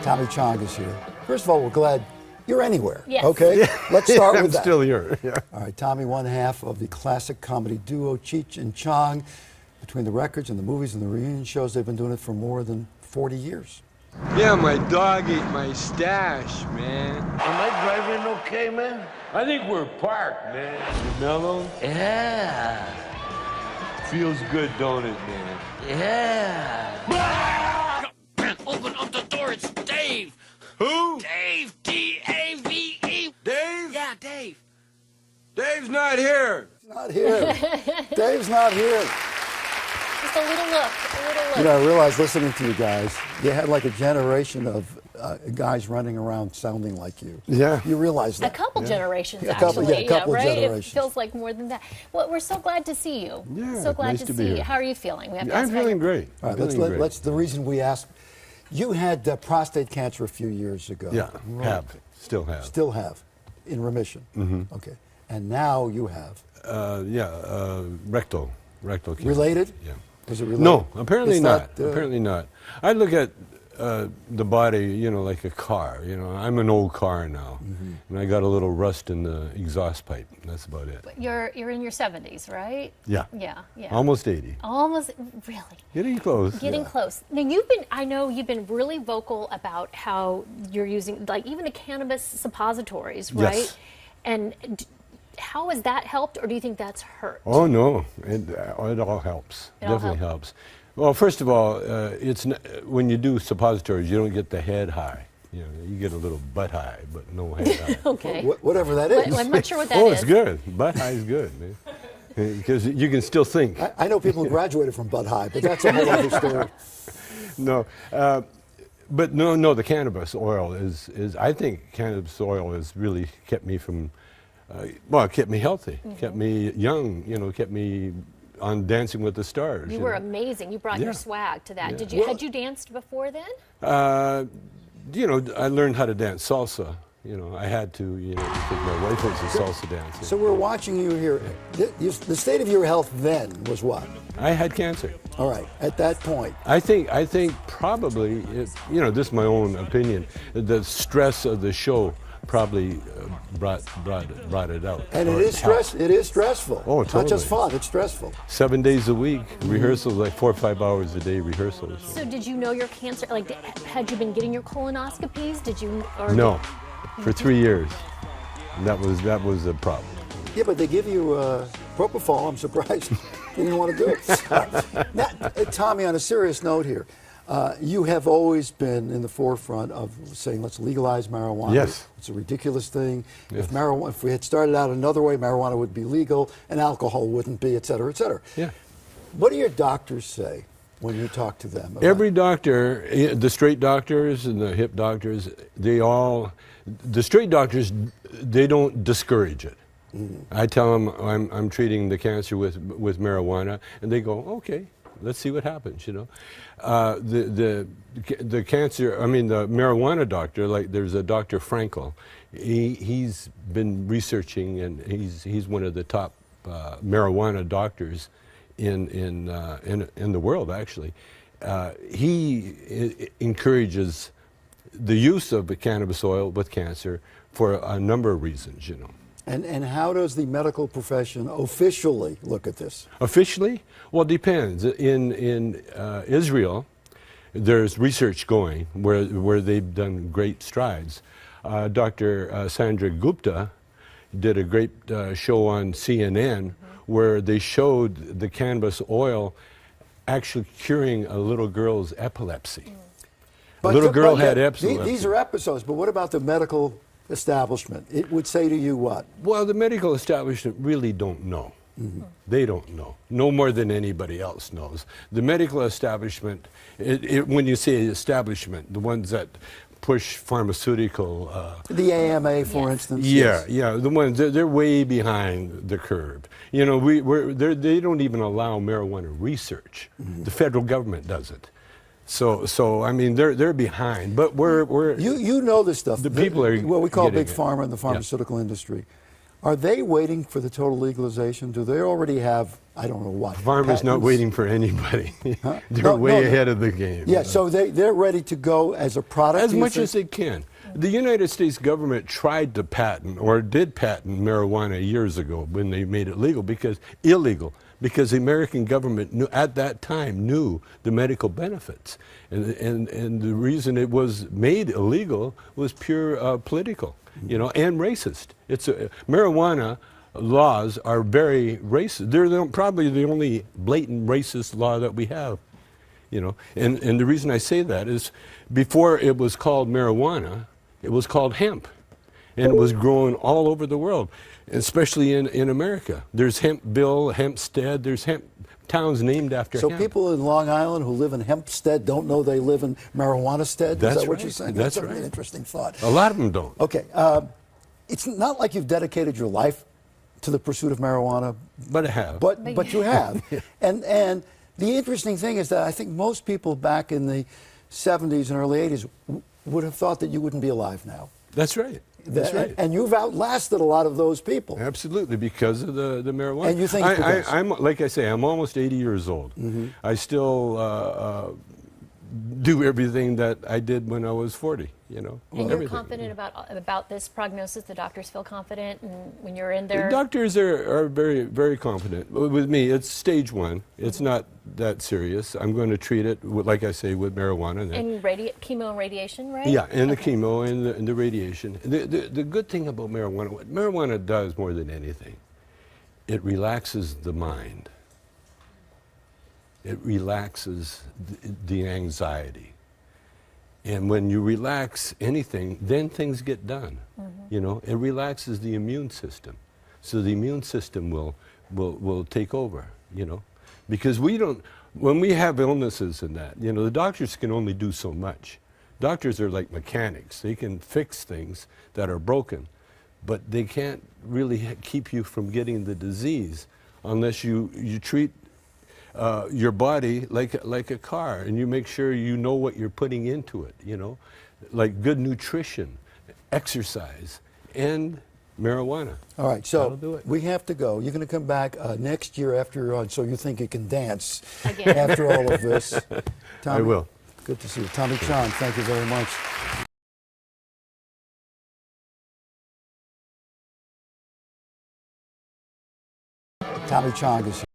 Tommy Chong is here. First of all, we're glad you're anywhere. Yes. Okay? Yeah. Let's start I'm with that. still here. Yeah. All right, Tommy, one half of the classic comedy duo Cheech and Chong. Between the records and the movies and the reunion shows, they've been doing it for more than 40 years. Yeah, my dog ate my stash, man. Am I driving okay, man? I think we're parked, man. You mellow? Yeah. Feels good, don't it, man? Yeah. Open up the door, it's Dave! Who? Dave! D-A-V-E! Dave? Yeah, Dave. Dave's not here. Not here. Dave's not here. Just a little look, a little look. You know, I realized listening to you guys, you had like a generation of guys running around sounding like you. Yeah. You realize A that? couple generations, A couple- actually. yeah, a couple right? generations. It feels like more than that. Well, we're so glad to see you. Yeah, so glad nice to to be see you. here. How are you feeling? We have to I'm ask how feeling you're- great. All right, Feeling great. let's. The reason we asked, you had prostate cancer a few years ago. Yeah, Right. have. Still have. Still have, in remission. Mm-hmm. Okay, and now you have. Rectal cancer. Related? Yeah. Was it related? No, apparently It's not. Apparently not. I look at the body, you know, like a car. You know, I'm an old car now, and I got a little rust in the exhaust pipe. That's about it. You're in your 70s, right? Yeah. Yeah, yeah. Almost 80. Almost, really. Getting close. Getting close. Now I know you've been really vocal about how you're using, like, even the cannabis suppositories, right? Yes. And how has that helped, or do you think that's hurt? Oh no, it all helps. It all Definitely helps. Well, first of all, when you do suppositories, you don't get the head high. You know, you get a little butt high, but no head high. Okay. Whatever that is. I'm not sure what that is. Oh, it's good. Butt high is good, man. Because you can still think. I know people who graduated from Bud High, but that's a whole other story. No, but no. The cannabis oil is. I think cannabis oil has really kept me from. It kept me healthy, kept me young. You know, kept me on Dancing with the Stars. You were amazing. You brought your swag to that. Yeah. Had you danced before then? You know, I learned how to dance salsa. You know, I had to. You know, because my wife was a salsa dancer. So we're watching you here. The state of your health then was what? I had cancer. All right, at that point. I think probably, you know, this is my own opinion, the stress of the show probably brought it out. And it is stressful. Oh, It's not just totally. fun, it's stressful. 7 days a week, rehearsals, like 4 or 5 hours a day rehearsals. So did you know your cancer? Like, had you been getting your colonoscopies? Did you? Or No, for 3 years. That was a problem. Yeah, but they give you propofol. I'm surprised you didn't want to do it. Now, Tommy, on a serious note here, you have always been in the forefront of saying, let's legalize marijuana. Yes. It's a ridiculous thing. Yes. If we had started out another way, marijuana would be legal and alcohol wouldn't be, et cetera, et cetera. Yeah. What do your doctors say when you talk to them? about Every doctor, the straight doctors and the hip doctors, the straight doctors, they don't discourage it. I tell them I'm treating the cancer with marijuana, and they go, okay, let's see what happens. You know, the cancer. I mean, the marijuana doctor. Like, there's a Dr. Frankel. He's been researching, and he's one of the top marijuana doctors in the world. Actually, he encourages the use of the cannabis oil with cancer for a number of reasons. You know. And how does the medical profession officially look at this? Officially? Well, it depends. In Israel, there's research going where they've done great strides. Dr. Sandra Gupta did a great show on CNN where they showed the cannabis oil actually curing a little girl's epilepsy. A little girl had epilepsy. These are episodes, but what about the medical establishment? It would say to you what? Well, the medical establishment really don't know. They don't know. No more than anybody else knows. The medical establishment, when you say establishment, the ones that push pharmaceutical... The AMA, for instance. Yeah, yes. yeah. The ones, they're way behind the curve. You know, they don't even allow marijuana research. The federal government does it. So I mean, they're behind, but we're You know this stuff. The people are what we call getting big it. pharma in the pharmaceutical industry Are they waiting for the total legalization? Do they already have, I don't know what? Pharma's not patents? waiting for anybody. They're No, way no. ahead of the game. Yeah, you know. so they're ready to go as a product? As do you much think? as they can. The United States government tried to patent, or did patent marijuana years ago when they made it illegal, because the American government knew, at that time knew the medical benefits. And the reason it was made illegal was pure political, and racist. Marijuana laws are very racist. They're probably the only blatant racist law that we have. And the reason I say that is before it was called marijuana, it was called hemp. And it was grown all over the world, especially in America. There's Hempville, Hempstead, there's hemp towns named after So hemp. people in Long Island who live in Hempstead don't know they live in Marijuana-stead? That's Is that what right. you're saying? That's a right. really interesting thought. A lot of them don't. Okay, it's not like you've dedicated your life to the pursuit of marijuana, But I have. but you have. And the interesting thing is that I think most people back in the 70s and early 80s would have thought that you wouldn't be alive now. That's right. That's right. And you've outlasted a lot of those people. Absolutely, because of the marijuana. And you think it's because- I'm like I say, I'm almost 80 years old. I still do everything that I did when I was 40. And you're everything. confident about this prognosis? The doctors feel confident, and when you're in there? The doctors are very, very confident. With me, it's stage 1. It's not that serious. I'm going to treat it, like I say, with marijuana. And chemo and radiation, right? Yeah, and the chemo and the radiation. The good thing about marijuana, what marijuana does more than anything, it relaxes the mind. It relaxes the anxiety. And when you relax anything, then things get done. It relaxes the immune system. So the immune system will take over, Because when we have illnesses and that, the doctors can only do so much. Doctors are like mechanics. They can fix things that are broken, but they can't really keep you from getting the disease unless you treat your body like a car, and you make sure you know what you're putting into it, like good nutrition, exercise, and marijuana. All right, That'll so do it. we have to go. You're going to come back next year after you're on, so you think you can dance Again. after all of this. I will. Good to see you. Tommy Chong, thank you very much. Tommy Chong is here.